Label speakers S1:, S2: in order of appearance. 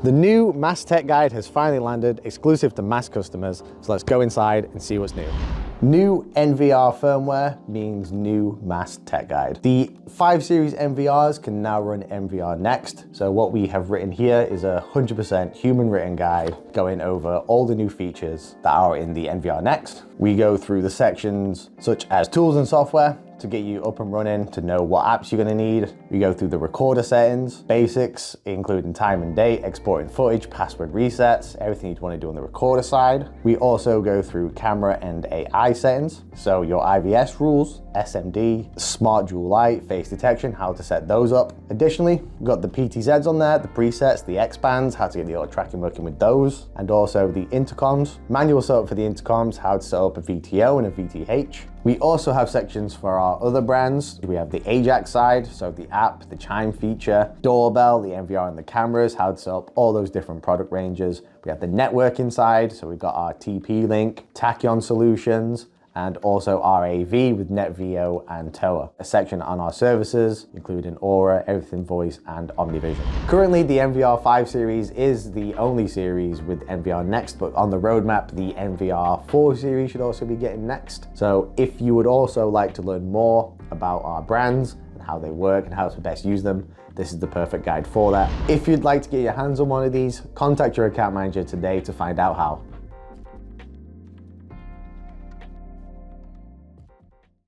S1: The new MAST Tech Guide has finally landed, exclusive to MAST customers, so let's go inside and see what's new. New NVR firmware means new MAST Tech Guide. The 5 Series NVRs can now run NVR Next, so what we have written here is a 100% human written guide going over all the new features that are in the NVR Next. We go through the sections such as tools and software, to get you up and running, to know what apps you're gonna need. We go through the recorder settings, basics, including time and date, exporting footage, password resets, everything you'd wanna do on the recorder side. We also go through camera and AI settings, so your IVS rules, SMD, smart dual light, face detection, how to set those up. Additionally, we've got the PTZs on there, the presets, the X-bands, how to get the auto tracking working with those, and also the intercoms, manual setup for the intercoms, how to set up a VTO and a VTH. We also have sections for our other brands. We have the Ajax side, so the app, the chime feature, doorbell, the NVR and the cameras, how to set up all those different product ranges. We have the networking side, so we've got our TP-Link, Tachyon solutions, and also RAV with NetVO and TOA. A section on our services, including Aura, Everything Voice, and OmniVision. Currently, the NVR 5 series is the only series with NVR Next, but on the roadmap, the NVR 4 series should also be getting next. So if you would also like to learn more about our brands and how they work and how to best use them, this is the perfect guide for that. If you'd like to get your hands on one of these, contact your account manager today to find out how.